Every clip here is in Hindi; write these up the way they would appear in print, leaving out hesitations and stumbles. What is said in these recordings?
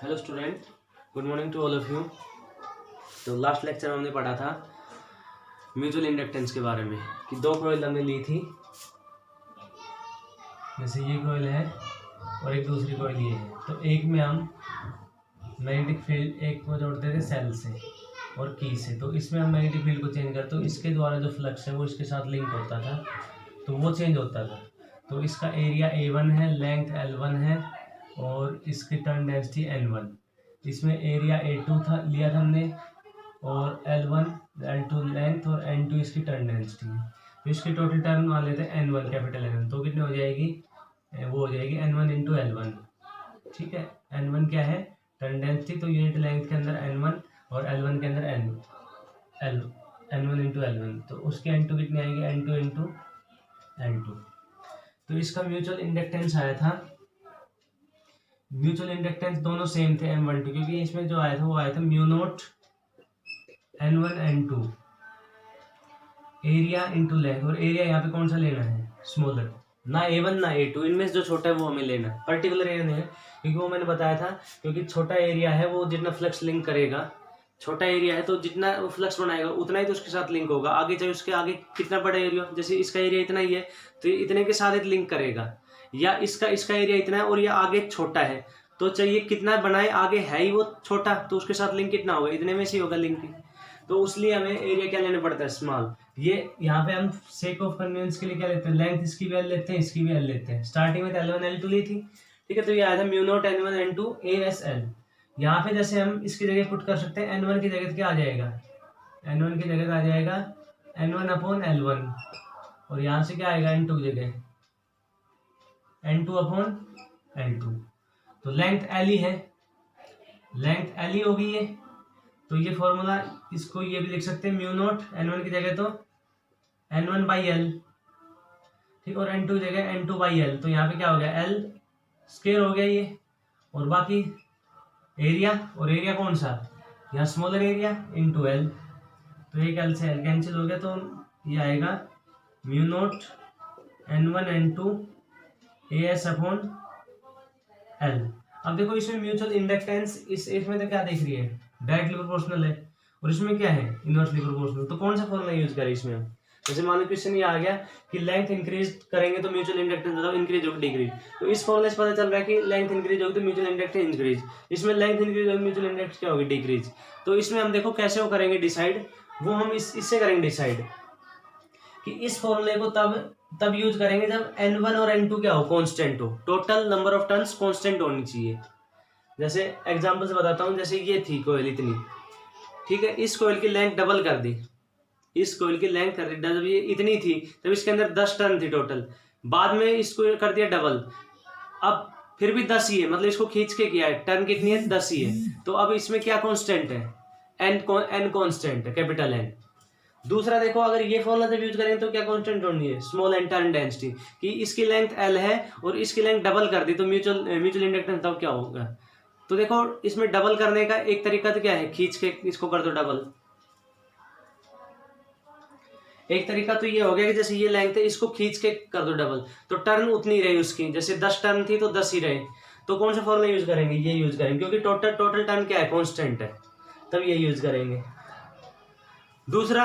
Hello student, good morning to all of you. तो लास्ट लेक्चर में हमने पढ़ा था म्यूचुअल इंडक्टेंस के बारे में कि दो कॉइल हमने ली थी, जैसे ये कॉइल है और एक दूसरी कॉइल ये है। तो एक में हम मैग्नेटिक फील्ड एक को जोड़ते थे सेल से और की से, तो इसमें हम मैग्नेटिक फील्ड को चेंज करते, तो इसके द्वारा जो फ्लक्स है वो इसके साथ लिंक होता था, तो वो चेंज होता था। तो इसका एरिया A1 है, लेंथ L1 है और इसकी टर्न डेंसिटी N1। इसमें एरिया A2 था लिया था हमने और L1 L2 लेंथ और N2 इसकी टर्न डेंसिटी है। तो इसकी टोटल टर्न मान लेते हैं N1 कैपिटल N1, तो कितनी हो जाएगी, वो हो जाएगी N1 इंटू L1। ठीक है, N1 क्या है, टर्न डेंसिटी, तो यूनिट लेंथ के अंदर N1 और L1 के अंदर N1 इंटू L1, तो उसकी N2 कितनी आएगी, N2 इंटू N2। तो इसका म्यूचुअल इंडक्टेंस आया था, म्यूचुअल इंडक्टेंस दोनों सेम थे M12, क्योंकि इसमें जो आया था वो आया था mu naught N1 N2 area into length, और एरिया यहाँ पे कौन सा लेना है, स्मॉलर, ना A1 ना A2, इनमें से जो छोटा है वो हमें लेना है, पर्टिकुलर एरिया नहीं है, क्योंकि वो मैंने बताया था क्योंकि छोटा एरिया है वो जितना फ्लक्स लिंक करेगा, छोटा एरिया है तो जितना वो फ्लक्स बनाएगा उतना ही तो उसके साथ लिंक होगा, आगे चाहे उसके आगे कितना बड़ा एरिया, जैसे इसका एरिया इतना ही है तो इतने के साथ लिंक करेगा, या इसका एरिया इतना है और ये आगे छोटा है, तो चाहिए कितना बनाए, आगे है ही वो छोटा, तो उसके साथ लिंक कितना होगा, इतने में से ही होगा लिंक। तो उसलिए हमें एरिया क्या लेना पड़ता है, स्मॉल। ये यहाँ पे हम सेक ऑफ कन्वीनियंस के लिए क्या लेते हैं, लेंथ इसकी भी एल लेते हैं, इसकी भी एल लेते हैं। स्टार्टिंग में L1 L2 ली थी, ठीक है, तो ये आया था mu naught N1 N2 ASL। यहाँ पे जैसे हम इसकी जगह पुट कर सकते हैं, N1 की जगह क्या आ जाएगा, N1 की जगह आ जाएगा N1 अपॉन L1, और यहाँ से क्या आएगा N2 की जगह N2 अपॉन N2। तो लेंथ L ही है, लेंथ L ही होगी ये, तो ये फॉर्मूला इसको ये भी लिख सकते हैं, म्यू नोट N1 की जगह तो N1 बाई एल, ठीक, और N2 की जगह N2 बाई एल, तो यहाँ पे क्या हो गया, L स्क्वायर हो गया ये, और बाकी एरिया, और एरिया कौन सा, यहाँ स्मॉलर एरिया इंटू एल, तो एक एल से एल कैंसिल हो गया, तो ये आएगा mu naught N1 N2 AS upon L. अब देखो इसमें म्यूचुअल इंडक्टेंस इसमें तो क्या देख रही है, डायरेक्टली प्रोपोर्शनल है, और इसमें क्या है, इनवर्सली प्रोपोर्शनल। तो कौन सा फॉर्मूला यूज करें इसमें हम, जैसे मान लो क्वेश्चन ये आ गया कि लेंथ इंक्रीज करेंगे तो म्यूचुअल इंडक्टेंस मतलब इंक्रीज होगी डिक्रीज, तो इस फॉर्मूले से पता चल रहा है कि लेंथ इंक्रीज होगी तो म्यूचुअल इंडक्टेंस इंक्रीज, इसमें लेंथ इंक्रीज होगी म्यूचुअल इंडक्टेंस क्या होगी, डिक्रीज। तो इसमें हम देखो कैसे वो करेंगे डिसाइड, वो हम इससे करेंगे डिसाइड कि इस फॉर्मूले को तब यूज करेंगे जब N1 और N2 क्या हो, कांस्टेंट हो, total number of turns constant होनी चाहिए। जैसे एग्जांपल से बताता हूँ, जैसे ये थी कोयल इतनी, ठीक है, इस कोयल की लेंथ डबल कर दी, इस कोयल की लेंथ कर दी, जब ये इतनी थी तब इसके अंदर 10 टर्न थी टोटल, बाद में इसको कर दिया डबल, अब फिर भी 10 ही है, मतलब इसको खींच के किया है, टर्न कितनी है, 10 ही है, तो अब इसमें क्या कांस्टेंट है, एन कांस्टेंट है, कैपिटल एन। दूसरा देखो, अगर ये फॉर्मूला जब यूज करेंगे तो क्या कांस्टेंट होनी है, स्मॉल एन टर्न डेंसिटी, कि इसकी लेंथ एल है और इसकी लेंथ डबल कर दी, तो म्यूचुअल इंडक्टेंस तब क्या होगा। तो देखो इसमें डबल करने का एक तरीका तो क्या है, खींच के इसको कर दो डबल, एक तरीका तो ये हो गया कि जैसे ये लेंथ है इसको खींच के कर दो डबल, तो टर्न उतनी रही उसकी, जैसे 10 टर्न थी तो 10 ही रहे, तो कौन सा फॉर्मूला यूज करेंगे, ये यूज करेंगे, क्योंकि टोटल टर्न क्या है, कांस्टेंट है, तब ये यूज करेंगे। दूसरा,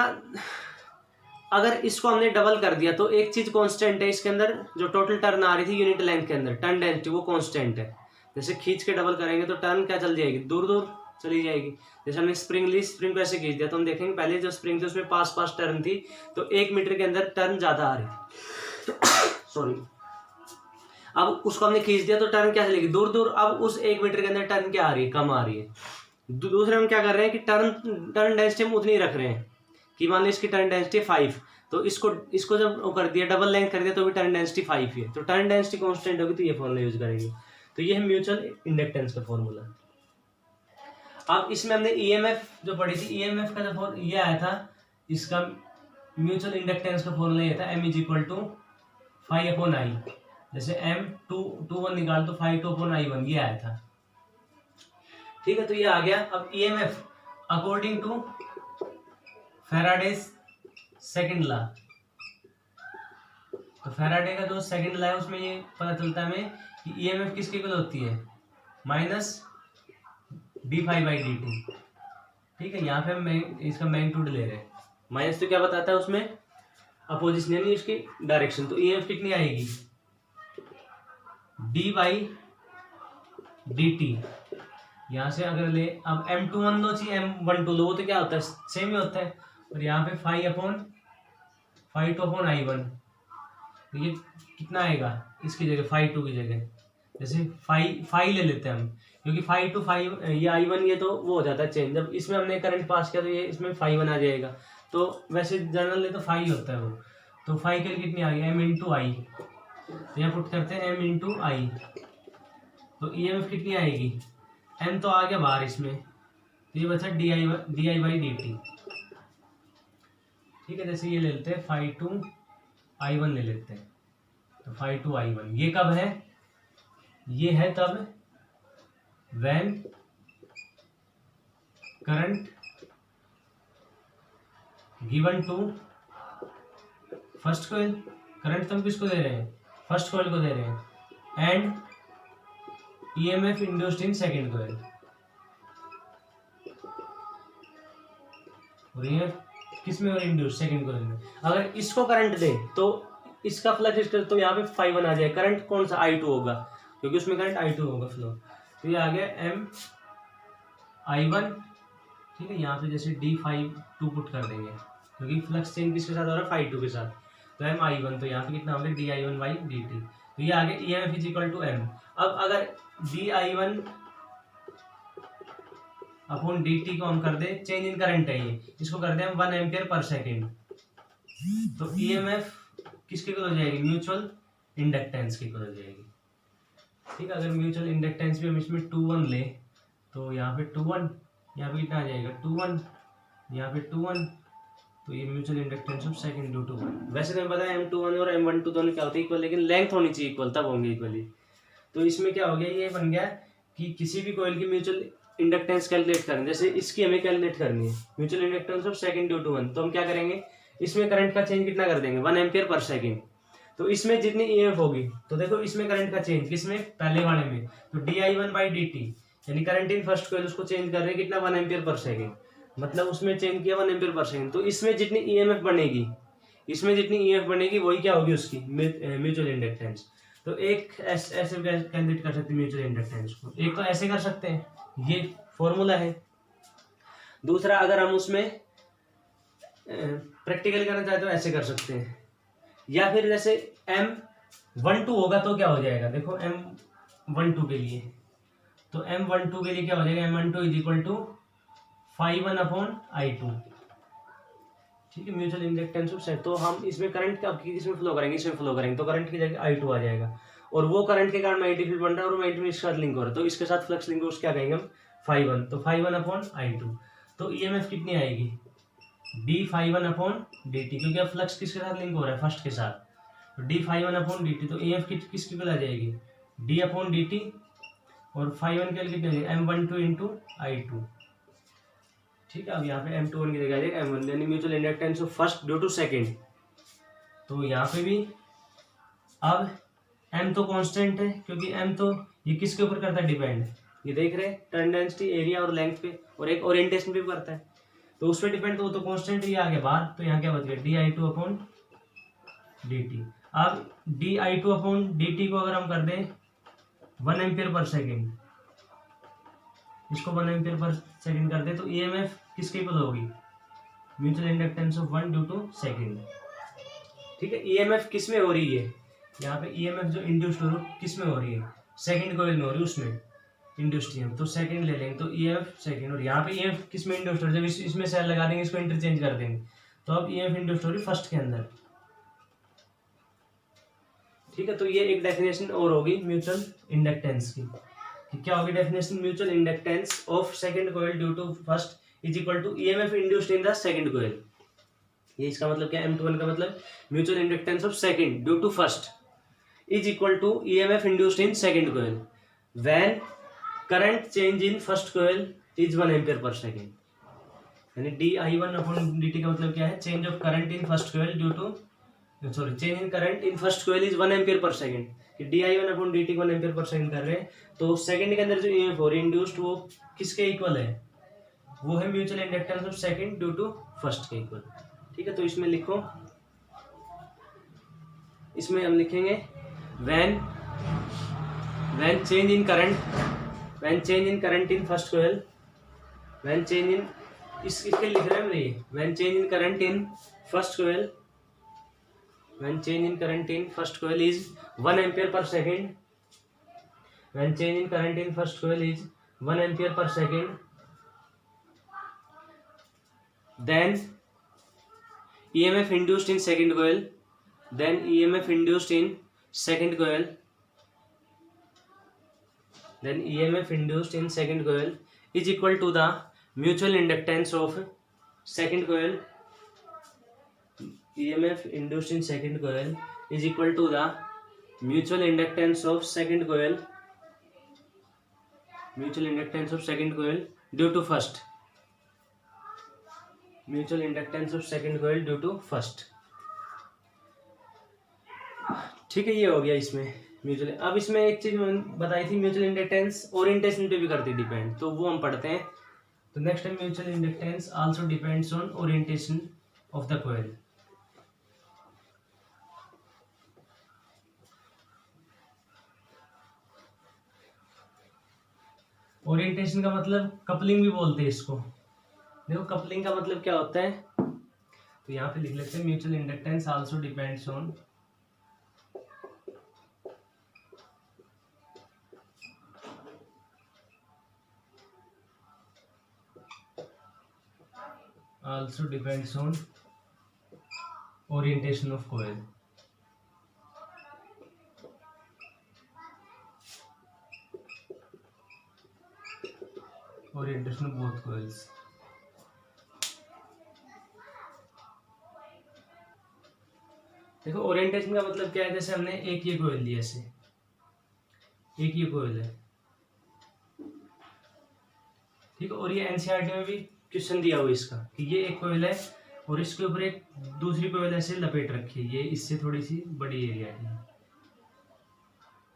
अगर इसको हमने डबल कर दिया तो एक चीज कांस्टेंट है इसके अंदर, जो टोटल टर्न आ रही थी यूनिट लेंथ के अंदर, टर्न डेंसिटी वो कांस्टेंट है, जैसे खींच के डबल करेंगे तो टर्न क्या चल जाएगी, दूर दूर चली जाएगी। जैसे हमने स्प्रिंग ली, स्प्रिंग को ऐसे खींच दिया तो हम देखेंगे पहले जो स्प्रिंग थी उसमें पास टर्न थी, तो 1 मीटर के अंदर टर्न ज्यादा आ रही थी सॉरी, अब उसको हमने खींच दिया तो टर्न क्या चलेगी, दूर दूर, अब उस 1 मीटर के अंदर टर्न क्या आ रही है, कम आ रही है। दूसरे हम क्या कर रहे हैं कि टर्न डेंसिटी हम उतनी रख रहे हैं, कि मान लो इसकी टर्न डेंसिटी 5, तो इसको जब वो कर दिया, डबल लेंथ कर दिया, तो भी टर्न डेंसिटी 5 ही है, तो टर्न डेंसिटी कांस्टेंट होगी, तो ये फॉर्मूला यूज करेंगे। तो ये है म्यूचुअल इंडक्टेंस का फॉर्मूला। अब इसमें हमने ईएमएफ जो पढ़ी थी, ईएमएफ का जो ये आया था, इसका म्यूचुअल इंडक्टेंस का फॉर्मूला ये था, M = phi/I, जैसे M2 निकाल तो phi2/I1, ये आया था, ठीक है, तो ये आ गया। अब EMF according to Faraday's second law, तो फैराडे का जो सेकंड लॉ है उसमें ये पता चलता है हमें कि ईएमएफ किसके इक्वल होती है, d5/dt। ठीक है, यहाँ पे हम इसका मैग्नीट्यूड ले रहे हैं। माइनस तो क्या बताता है उसमें, अपोजिशन यानी उसकी डायरेक्शन। तो ईएमएफ कितनी आएगी, d/dt। यहाँ से अगर ले, अब M21 लो चाहिए M12 लो, वो तो क्या होता है, सेम ही होता है। और यहाँ पे phi/2/I1, तो ये कितना आएगा इसकी जगह, phi2 की जगह, जैसे phi ले लेते हैं हम, क्योंकि phi2 ये I1 ये तो वो हो जाता है चेंज। जब इसमें हमने करंट पास किया तो ये इसमें phi1 आ जाएगा। तो वैसे जनरल ले तो phi होता है वो। तो phi के लिए कितनी आ गई, M×I। तो यहाँ पुट करते हैं M×I। तो EMF कितनी आएगी, M तो आ गया बाहर इसमें, तो ये बचा di/dt। ठीक है, जैसे ये ले लेते हैं phi2/I1 ले लेते हैं। तो phi2/I1 ये कब है, ये है तब when current given to first coil. Current तो हम किसको दे रहे हैं, फर्स्ट कॉइल को दे रहे हैं। And EMF induced in second coil. और ये किस में, और इंड्यूस सेकेंड कॉइल में। अगर इसको करंट दे तो इसका फ्लक्स, तो यहाँ पे phi1 आ जाए। करंट कौन सा, I2 होगा, क्योंकि उसमें करंट I2 होगा फ्लो। तो ये आ गया M/I1। ठीक है, यहाँ पे जैसे d/2 पुट कर देंगे, क्योंकि फ्लक्स चेंज किसके साथ हो रहा है, phi2 के साथ। तो M/I1, तो यहाँ पे कितना हो गया di1/dt। तो ये आ गया EMF = M। अब अगर di1/dt को हम कर दे, चेंज इन करंट है ये, इसको कर दे हम 1 एम्पियर/सेकेंड। तो EMF किसके इक्वल हो जाएगी, म्यूचुअल इंडक्टेंस की इक्वल हो जाएगी। ठीक है, अगर म्यूचुअल इंडक्टेंस भी हम इसमें 2:1 ले, तो यहाँ पे 2:1, यहाँ पे कितना आ जाएगा 2:1, यहाँ पे 2:1। तो ये mutual inductance of second due to 1। वैसे तो हमें पता है M21 और M12 दोनों क्या होते हैं, इक्वल, लेकिन लेंथ होनी चाहिए इक्वल, तब होंगे इक्वली। तो इसमें क्या हो गया, ये बन गया कि किसी भी कॉइल की म्यूचुअल इंडक्टेंस कैलकुलेट करें, जैसे इसकी हमें कैलकुलेट करनी है, mutual inductance of second due to 1। तो हम क्या करेंगे, इसमें करंट का चेंज कितना कर देंगे, 1 एम्पियर/सेकेंड। तो इसमें जितनी EMF होगी, तो देखो इसमें करंट का चेंज किसमें, पहले वाले में, तो di1/dt, यानी करंट इन फर्स्ट कॉइल, उसको चेंज कर रहे हैं कितना, 1 एम्पियर/सेकेंड। मतलब उसमें चेंज किया 1 एम्पियर/सेकेंड। तो इसमें जितनी EMF बनेगी, वही क्या होगी, उसकी म्यूचुअल इंडक्टेंस। तो एक ऐसे कैलकुलेट कर सकते हैं म्यूचुअल इंडक्टेंस को, एक तो ऐसे कर सकते हैं, ये फॉर्मूला है। दूसरा, अगर हम उसमें प्रैक्टिकल करना चाहते हो ऐसे कर सकते हैं, या फिर जैसे M12 होगा तो क्या हो जाएगा, देखो M12 के लिए, तो M12 के लिए क्या हो जाएगा, M12 = phi1/I2। ठीक है, म्यूचुअल इंडक्टेंस ऑफ सेट। तो हम इसमें करंट का इसमें फ्लो करेंगे, इसमें फ्लो करेंगे, तो करंट की जगह I2 आ जाएगा। और वो करंट के कारण मैग्नेटिक फील्ड बन रहा है, और मैग्नेटिक इसके साथ लिंक हो रहा है, तो इसके साथ फ्लक्स लिंक, उसको क्या कहेंगे हम, phi1। तो phi1/I2। तो EMF कितनी आएगी, d/1/dt, क्योंकि अब फ्लक्स किसके साथ लिंक हो रहा है, फर्स्ट के साथ। तो d/1/dt। तो EMF किसकी आ जाएगी, d/dt। और phi1 के लिए कितनी M12 × I2। ठीक है, अब यहाँ पे M21 की जगह आ जाएगा M1, यानी mutual inductance of first due to second. तो यहाँ पे भी अब M तो कांस्टेंट है, क्योंकि M तो ये किसके ऊपर करता है, डिपेंड, ये देख रहे हैं टर्न डेंसिटी, एरिया और लेंथ पे, और एक ओरिएंटेशन पे भी करता है, तो उस पर डिपेंड। तो वो तो कांस्टेंट ही आ गया बाहर। तो यहाँ क्या बच गया, di2/dt। अब di2/dt को अगर हम कर दें 1 एम्पियर/सेकेंड, इसको 1 एम्पियर/सेकेंड कर दे, तो EMF किसके इक्वल होगी, mutual inductance of 1 due to second. ठीक है, EMF किस में हो रही है, यहाँ पे EMF जो इंड्यूस्ड हो रही है किस में हो रही है, सेकेंड कॉइल में हो रही है, उसमें इंड्यूस्ड EMF। तो सेकेंड ले लेंगे, तो EMF सेकेंड। और यहाँ पे EMF किस में इंड्यूस्ड हो रही है, जब इसमें सेल लगा देंगे, इसको इंटरचेंज कर देंगे, तो अब EMF इंड्यूस्ड हो रही है फर्स्ट के अंदर। ठीक है, तो ये एक डेफिनेशन और होगी म्यूचुअल इंडक्टेंस की, क्या होगी definition, mutual inductance of second coil due to first = EMF induced in the second coil. ये इसका मतलब क्या है, M21 का मतलब mutual inductance of second due to first = EMF induced in second coil when current change in first coil is 1 ampere second. यानी di1/dt का मतलब क्या है, change of current in first coil due to sorry, change in current in first coil is 1 ampere per second, कि di1 upon dt 1 ampere per second कर रहे हैं, तो सेकंड के अंदर जो ईएमएफ हो रही है इंड्यूस्ड वो किसके इक्वल है, वो है mutual inductance of second due to first के इक्वल। ठीक है, तो इसमें लिखो, इसमें हम लिखेंगे when change in current, when change in current in first coil, when change in, इसके लिख रहे हैं हम ये, when change in current in first coil, when change in current in first coil is 1 ampere per second, when change in current in first coil is 1 ampere per second, then EMF induced in second coil, then EMF induced in second coil, then EMF induced in second coil is equal to the mutual inductance of second coil, EMF induced in second coil is equal to the mutual inductance of second coil, mutual inductance of second coil due to first, mutual inductance of second coil due to first। ठीक है, ये हो गया इसमें म्यूचुअल। अब इसमें एक चीज बताई थी, म्यूचुअल इंडक्टेंस ओरिएंटेशन पे भी करती डिपेंड, तो वो हम पढ़ते हैं। तो नेक्स्ट है mutual inductance also depends on orientation of the coil. Orientation का मतलब कपलिंग भी बोलते हैं इसको। देखो कपलिंग का मतलब क्या होता है, तो यहाँ पे लिख लेते हैं mutual inductance also depends on orientation of coil. Orientation of both coils. देखो ओरिएंटेशन का मतलब क्या है, जैसे हमने एक ये कॉइल लिया, ऐसे एक ये कॉइल है, ठीक है, और ये एनसीईआरटी में भी क्वेश्चन दिया हुआ इसका कि ये एक कॉइल है और इसके ऊपर एक दूसरी कॉइल ऐसे लपेट रखी है, ये इससे थोड़ी सी बड़ी एरिया है,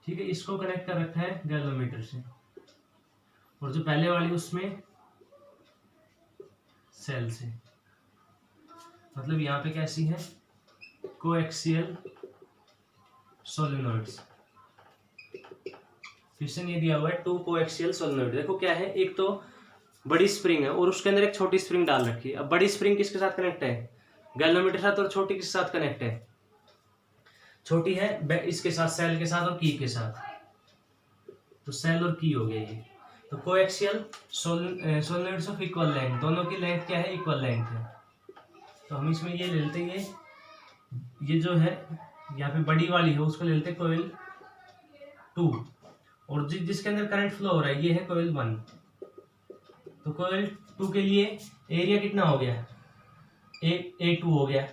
ठीक है, इसको कनेक्ट कर रखा है गैल्वेनोमीटर से, और जो पहले वाली उसमें सेल से, मतलब यहाँ पे कैसी है, कोएक्सियल सोलेनोइड्स। क्वेश्चन ये दिया हुआ है 2 कोएक्सियल सोलेनोइड। देखो क्या है, एक तो बड़ी स्प्रिंग है और उसके अंदर एक छोटी स्प्रिंग डाल रखी है। अब बड़ी स्प्रिंग किसके साथ कनेक्ट है, गैल्वेनोमीटर के साथ, और छोटी किसके साथ कनेक्ट है, छोटी है इसके साथ, सेल के साथ और की के साथ, तो सेल और की हो गया ये। तो कोएक्सियल सोलेनोइड्स ऑफ इक्वल लेंथ, दोनों की लेंथ क्या है, इक्वल लेंथ है। तो हम इसमें ये ले लेते हैं, ये जो है यहाँ पे बड़ी वाली है उसको ले लेते हैं कोइल 2, और जिसके अंदर करंट फ्लो हो रहा है ये है कोइल 1। तो कोइल 2 के लिए एरिया कितना हो गया, A2 हो गया,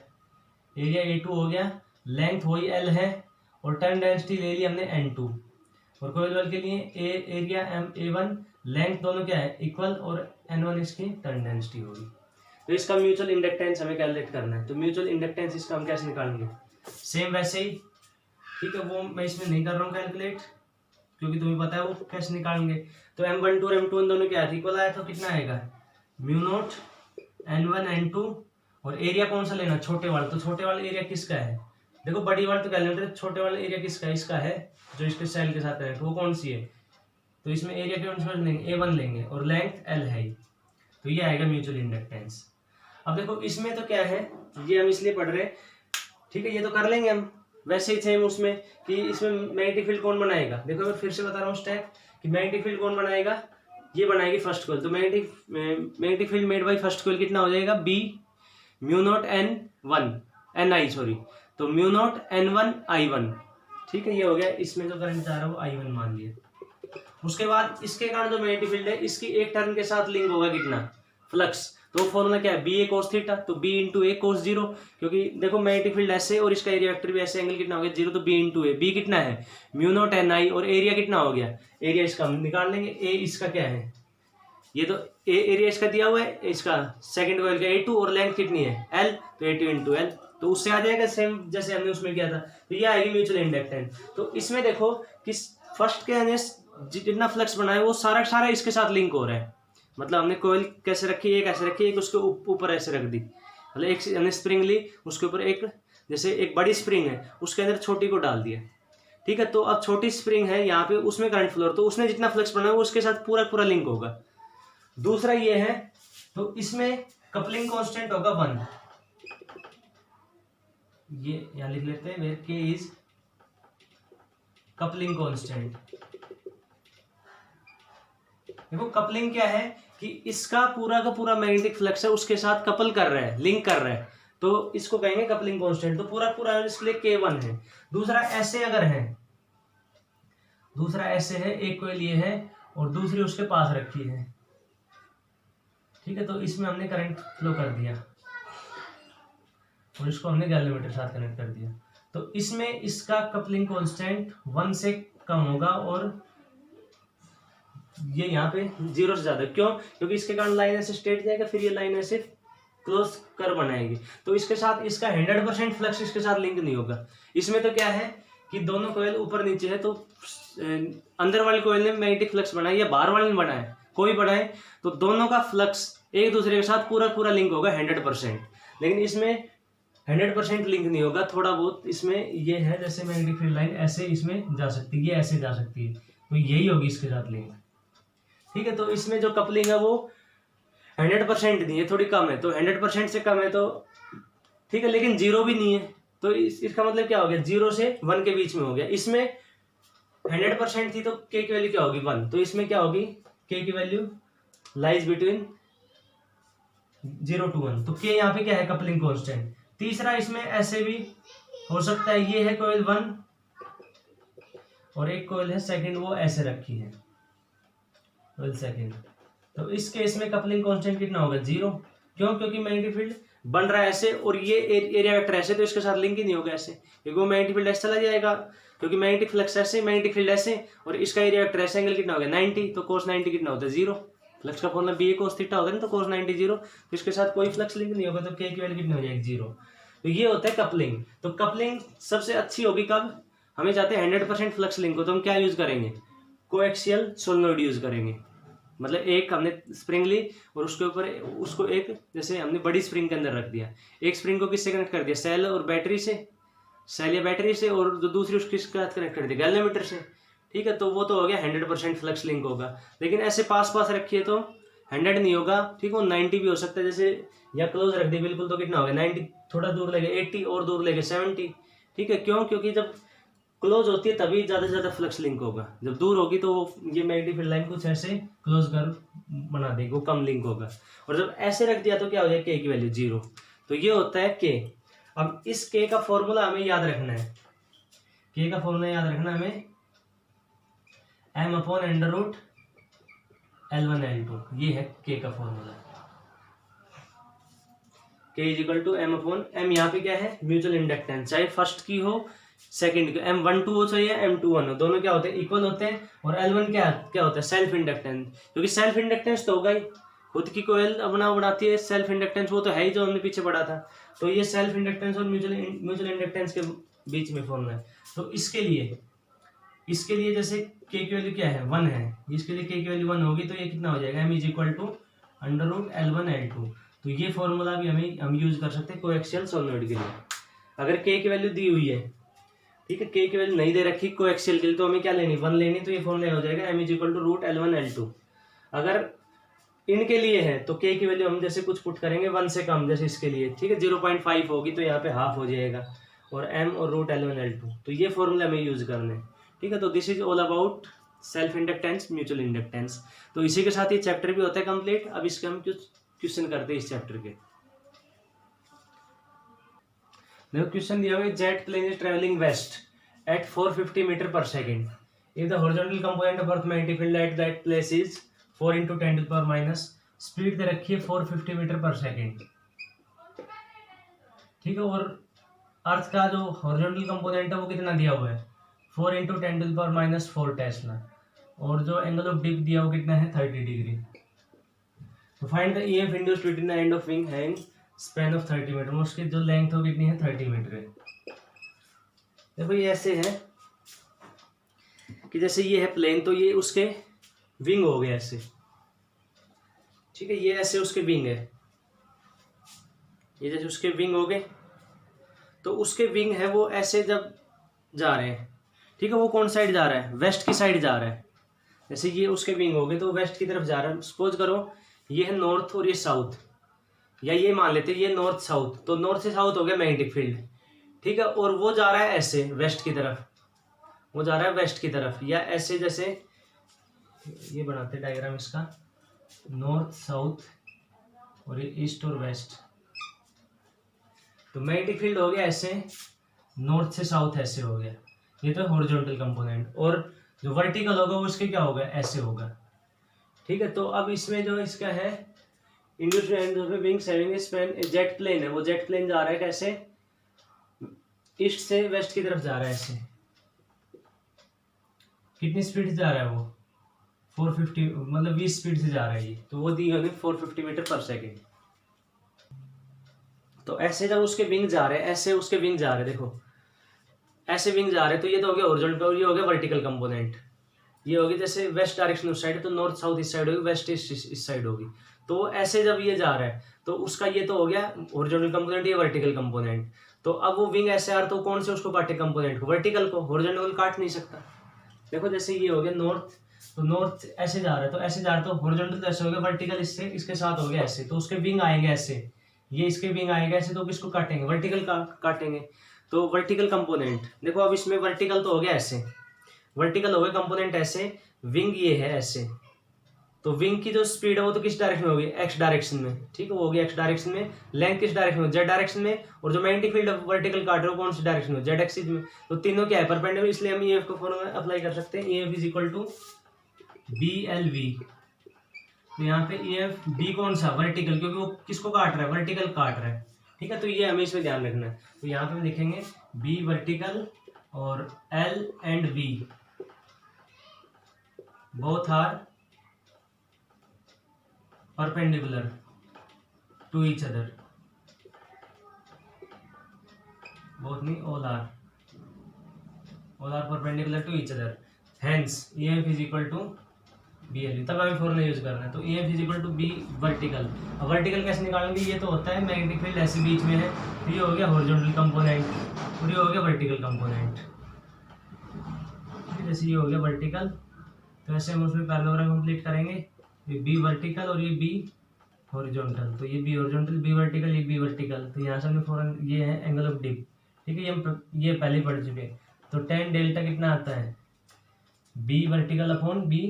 एरिया A2 हो गया, लेंथ वही L है, और टर्न डेंसिटी ले ली हमने N2। और कोइल 1 के लिए एरिया A1, लेंथ दोनों क्या है, इक्वल, और N1 इसकी टर्न डेंसिटी होगी। तो इसका म्यूचुअल इंडक्टेंस हमें कैलकुलेट करना है। तो म्यूचुअल इंडक्टेंस इसका हम कैसे निकालेंगे, सेम वैसे ही, ठीक है, वो मैं इसमें नहीं कर रहा हूँ कैलकुलेट, क्योंकि तुम्हें पता है वो कैसे निकालेंगे। तो M12 और M21 दोनों क्या है, इक्वल आया, तो कितना आएगा, म्यू नॉट N1 N2, और एरिया कौन सा लेना, छोटे वाले, तो छोटे वाले एरिया किसका है, देखो बड़ी वाले तो कैलकुलेटर, छोटे वाले एरिया किसका है, इसका है, जो इसके सेल के साथ है, तो वो कौन सी है, तो इसमें एरिया के अनुसार लेंगे A1 लेंगे, और लेंथ L है, तो ये आएगा म्यूचुअल इंडक्टेंस। अब देखो इसमें तो क्या है, ये हम इसलिए पढ़ रहे हैं, ठीक है, ये तो कर लेंगे हम, वैसे ही सेम उसमें कि इसमें मैग्नेटिक फील्ड कौन बनाएगा। देखो मैं फिर से बता रहा हूँ स्टेप, कि मैग्नेटिक फील्ड कौन बनाएगा, ये बनाएगी फर्स्ट कॉइल। तो magnetic field made by first coil कितना हो जाएगा, B mu naught Ni, sorry, तो म्यू नॉट N1 I1, ठीक है, ये हो गया। इसमें जो करंट जा रहा है वो I1 मान लिया। उसके बाद इसके कारण जो मैग्नेटिक फील्ड है, इसकी एक टर्न के साथ लिंक होगा कितना, फ्लक्स। तो फॉर्मूला क्या है, BA cos थीटा, तो B इंटू A cos 0, क्योंकि देखो मैग्नेटिक फील्ड ऐसे और इसका एरिया वेक्टर भी ऐसे, एंगल कितना हो गया 0, तो B इंटू A, B कितना है म्यू नॉट Ni, और एरिया कितना हो गया, एरिया इसका हम निकाल लेंगे, A इसका क्या है, ये तो एरिया इसका दिया हुआ है, इसका सेकंड कॉइल का A2, और लेंथ कितनी है L, तो A2 इंटू L। तो उससे आ जाएगा सेम जैसे हमने उसमें किया था, तो ये आएगी म्यूचुअल इंडक्टेंस। तो इसमें देखो कि फर्स्ट के यानी जितना फ्लक्स बना है वो सारा सारा इसके साथ लिंक हो रहा है। मतलब हमने कोयल कैसे रखी, एक ऐसे रखी, एक उसके ऊपर ऐसे रख दी, मतलब एक हमने स्प्रिंग ली, उसके ऊपर एक जैसे एक बड़ी स्प्रिंग है उसके अंदर छोटी को डाल दिया, ठीक है। तो अब छोटी स्प्रिंग है यहाँ पे, उसमें करंट फ्लो, तो उसने जितना फ्लक्स बना है वो उसके साथ पूरा पूरा लिंक होगा। दूसरा ये है, तो इसमें कपलिंग कांस्टेंट होगा 1, ये यहां लिख लेते हैं, वेयर के इज कपलिंग कांस्टेंट। देखो कपलिंग क्या है कि इसका पूरा का पूरा मैग्नेटिक फ्लक्स है उसके साथ कपल कर रहा है, लिंक कर रहा है, तो इसको कहेंगे कपलिंग कांस्टेंट। तो पूरा पूरा इसके लिए K1 है। दूसरा ऐसे अगर है, दूसरा ऐसे है, एक कोई लिए है और दूसरी उसके पास रखी है, ठीक है। तो इसमें हमने करंट फ्लो कर दिया और इसको हमने गैल्वेमीटर साथ कनेक्ट कर दिया, तो इसमें इसका कपलिंग कांस्टेंट 1 से कम होगा और ये यहाँ पे 0 से ज्यादा। क्यों? क्योंकि इसके कारण लाइन ऐसे स्ट्रेट जाएगा, फिर ये लाइन ऐसे क्लोज कर बनाएगी, तो इसके साथ इसका 100% फ्लक्स इसके साथ लिंक नहीं होगा। इसमें तो क्या है कि दोनों कोयल ऊपर नीचे है, तो अंदर वाली कोयल ने मैग्नेटिक फ्लक्स बनाया या बाहर वाले ने बनाया, कोई बनाए, तो दोनों का फ्लक्स एक दूसरे के साथ पूरा पूरा लिंक होगा 100%। लेकिन इसमें 100% लिंक नहीं होगा, थोड़ा बहुत इसमें ये है, जैसे मैग्नेटिक फील्ड लाइन ऐसे इसमें जा सकती है, ये ऐसे जा सकती है, तो यही होगी इसके साथ लिंक, ठीक है। तो इसमें जो कपलिंग है वो 100% नहीं है, थोड़ी कम है, तो 100% से कम है तो ठीक है, लेकिन 0 भी नहीं है, तो इसका मतलब क्या हो गया, 0 से 1 के बीच में हो गया। इसमें 100% थी तो K की वैल्यू क्या होगी, 1, तो इसमें क्या होगी, K की वैल्यू लाइज बिटवीन 0 to 1, तो K यहाँ पे क्या है, कपलिंग कांस्टेंट। तीसरा इसमें ऐसे भी हो सकता है, ये है कोयल 1 और एक कोयल है सेकंड, वो ऐसे रखी है कोयल सेकंड, तो इस केस में कपलिंग कांस्टेंट कितना होगा, 0। क्यों? क्योंकि मैग्नेटिक फील्ड बन रहा है ऐसे और ये एरिया वेक्टर ऐसे, तो इसके साथ लिंक ही नहीं होगा ऐसे, क्योंकि वो मैग्नेटिक फील्ड ऐसे चला जाएगा, क्योंकि मैग्नेटिक फ्लक्स ऐसे, मैग्नेटिक फील्ड ऐसे, और इसका एरिया वेक्टर ऐसे, एंगल कितना होगा 90, तो cos 90 कितना होता है 0। फ्लक्स का फॉर्मूला BA cos थीटा होता है ना, तो cos 90 0, तो इसके साथ कोई फ्लक्स लिंक नहीं होगा, तो K की वैल्यू कितनी हो जाएगी 0। तो ये होता है कपलिंग। तो कपलिंग सबसे अच्छी होगी कब, हमें चाहते हैं 100% फ्लक्स लिंक हो, तो हम क्या यूज करेंगे, कोएक्सियल सोलेनोइड यूज करेंगे। मतलब एक हमने स्प्रिंग ली और उसके ऊपर उसको एक जैसे हमने बड़ी स्प्रिंग के अंदर रख दिया, एक स्प्रिंग को किससे कनेक्ट कर दिया, सेल और बैटरी से, सेल या बैटरी से, और जो दूसरी उसके साथ कनेक्ट कर दिया गैल्वेमीटर से, ठीक है। तो वो तो हो गया 100% फ्लक्स लिंक होगा। लेकिन ऐसे पास पास रखिए तो 100 नहीं होगा, ठीक है, वो 90 भी हो सकता है, जैसे या क्लोज रख दी बिल्कुल, तो कितना होगा 90, थोड़ा दूर लेंगे 80 और दूर लेंगे 70, ठीक है। क्यों? क्योंकि जब क्लोज होती है तभी ज्यादा से ज्यादा फ्लक्स लिंक होगा, जब दूर होगी तो ये मैग्नेटिक फील्ड लाइन कुछ ऐसे क्लोज कर बना देगी, वो कम लिंक होगा। और जब ऐसे रख दिया तो क्या हो जाएगा, K की वैल्यू 0। तो ये होता है K। अब इस K का फॉर्मूला हमें याद रखना है, K का फॉर्मूला याद रखना हमें m/√L1 L2, ये है K का फॉर्मूला। K = m/m, यहाँ पे क्या है, म्यूचुअल इंडक्टेंस, चाहे फर्स्ट की हो सेकंड की, M12 हो चाहिए M21 हो, दोनों क्या होते हैं, इक्वल होते हैं। और L1 क्या होता है, सेल्फ इंडक्टेंस, क्योंकि सेल्फ इंडक्टेंस तो होगा ही, खुद की कोयल अपना बनाती है सेल्फ इंडक्टेंस, वो तो है ही जो हमने पीछे पढ़ा था। तो ये सेल्फ इंडक्टेंस और म्यूचुअल इंडक्टेंस के बीच में फॉर्मूला है। तो इसके लिए जैसे K की वैल्यू क्या है, 1 है, इसके लिए K की वैल्यू 1 होगी, तो ये कितना हो जाएगा, M = √L1 L2। तो ये फॉर्मूला भी हम यूज कर सकते हैं कोएक्सियल सोलेनोइड के लिए। अगर K की वैल्यू दी हुई है, ठीक है, K की वैल्यू नहीं दे रखी कोएक्सियल के लिए, तो हमें क्या लेनी, 1 लेनी, तो ये फॉर्मूला हो जाएगा M = √L1 L2। अगर इनके लिए है तो K की वैल्यू हम जैसे कुछ पुट करेंगे 1 से कम, जैसे इसके लिए, ठीक है, 0.5 होगी, तो यहाँ पे हाफ हो जाएगा, और M और √L1 L2, तो ये फॉर्मूला हमें यूज करना है, ठीक है। तो this is all about self inductance, mutual inductance. तो इसी के साथ ये चैप्टर भी होता है कंप्लीट। अब इसके हम कुछ क्वेश्चन करते हैं इस चैप्टर के। देखो क्वेश्चन दिया हुआ है, jet plane is travelling west at 450 meter per second. If the horizontal component of Earth magnetic field at that place is 4 × 10⁻⁻, speed दे रखी है 450 मीटर पर सेकेंड, ठीक है। और अर्थ का जो हॉरिजॉन्टल कंपोनेंट है वो कितना दिया हुआ है, 4 × 10⁻⁴ टेस्ला, और जो एंगल ऑफ डिप दिया हुआ कितना है 30 डिग्री। तो find the EF induced between the end of wing and span of 30 metre, उसकी जो लेंथ हो कितनी है 30 मीटर है। देखो ये ऐसे है कि जैसे ये है प्लेन, तो ये उसके विंग हो गए ऐसे, ठीक है, ये ऐसे उसके विंग है, ये जैसे उसके विंग हो गए, तो उसके विंग है वो ऐसे जब जा रहे हैं, ठीक है, वो कौन साइड जा रहा है, वेस्ट की साइड जा रहा है। जैसे ये उसके विंग हो गए तो वेस्ट की तरफ जा रहा है। सपोज करो ये है नॉर्थ और ये साउथ, या ये मान लेते हैं ये नॉर्थ साउथ, तो नॉर्थ से साउथ हो गया मैग्नेटिक फील्ड, ठीक है, और वो जा रहा है ऐसे वेस्ट की तरफ, वो जा रहा है वेस्ट की तरफ, या ऐसे जैसे ये बनाते डायग्राम इसका, नॉर्थ साउथ और ये ईस्ट और वेस्ट, तो मैग्नेटिक फील्ड हो गया ऐसे, नॉर्थ से साउथ ऐसे हो गया, ये तो हॉरिजॉन्टल कंपोनेंट, और जो वर्टिकल होगा वो इसके क्या होगा, ऐसे होगा, ठीक है। तो अब इसमें जो इसका है induced wings having a span, jet plane है, वो जेट प्लेन जा रहा है कैसे, ईस्ट से वेस्ट की तरफ जा रहा है ऐसे, कितनी स्पीड से जा रहा है वो 450, मतलब 20 स्पीड से जा रहा है ये, तो वो दी होगी 450 मीटर पर सेकेंड। तो ऐसे जब उसके विंग जा रहे हैं, ऐसे उसके विंग जा रहे हैं, देखो ऐसे विंग जा रहे हैं, तो ये तो हो गया हॉरिजॉन्टल और ये हो गया वर्टिकल कंपोनेंट, ये होगी जैसे वेस्ट डायरेक्शन उस साइड, तो नॉर्थ साउथ इस साइड होगी, वेस्ट ईस्ट इस साइड होगी, तो ऐसे जब ये जा रहा है तो उसका ये तो हो गया हॉरिजॉन्टल कंपोनेंट, ये वर्टिकल कंपोनेंट। तो अब वो विंग ऐसे आ रहा, तो कौन से उसको काटे कंपोनेंट को, वर्टिकल को, हॉरिजॉन्टल काट नहीं सकता। देखो जैसे ये हो गया नॉर्थ, तो नॉर्थ ऐसे जा रहा है, तो ऐसे जा रहा है, तो हॉरिजॉन्टल तो ऐसे हो गया, वर्टिकल इससे इसके साथ हो गया ऐसे, तो उसके विंग आएंगे ऐसे, ये इसके विंग आएगा ऐसे, तो किसको काटेंगे, वर्टिकल काटेंगे, तो वर्टिकल कंपोनेंट। देखो अब इसमें वर्टिकल तो हो गया ऐसे, वर्टिकल हो गया कंपोनेंट ऐसे, विंग ये है ऐसे, तो विंग की जो स्पीड है वो तो किस डायरेक्शन में होगी, एक्स डायरेक्शन में, ठीक है, वो होगी एक्स डायरेक्शन में, लेंथ किस डायरेक्शन में, जेड डायरेक्शन में, और जो मैग्नेटिक फील्ड वर्टिकल काट रहे हो कौन सी डायरेक्शन में, जेड एक्सिस में, तो तीनों क्या है परपेंडिकुलर, इसलिए हम ईएफ को फॉर्मूला अप्लाई कर सकते हैं, EF is equal to BLV। तो यहाँ पे ईएफ बी कौन सा, वर्टिकल, क्योंकि वो किसको काट रहा है, वर्टिकल काट रहा है, ठीक है, तो ये हमें इसमें ध्यान रखना है। तो यहाँ पे हम लिखेंगे बी वर्टिकल और L and B both are perpendicular to each other, both नहीं, all are perpendicular to each other, hence EF is equal to BLV। तब हमें फॉर्मूला यूज करना है, तो EF is equal to B vertical. अब वर्टिकल कैसे निकालेंगे, ये तो होता है मैग्नेटिक फील्ड ऐसे बीच में है, तो ये हो गया हॉरिजॉन्टल कंपोनेंट और ये हो गया वर्टिकल कंपोनेंट, जैसे ये हो गया वर्टिकल, तो ऐसे हम उसमें पैरेललोग्राम कंप्लीट करेंगे, ये बी वर्टिकल और ये बी हॉरिजॉन्टल, तो ये बी हॉरिजॉन्टल, बी वर्टिकल, ये बी वर्टिकल, तो यहाँ से हमने फॉरन ये है एंगल ऑफ डिप, ठीक है, ये पहले पढ़ चुके हैं, तो tan डेल्टा कितना आता है, B vertical upon B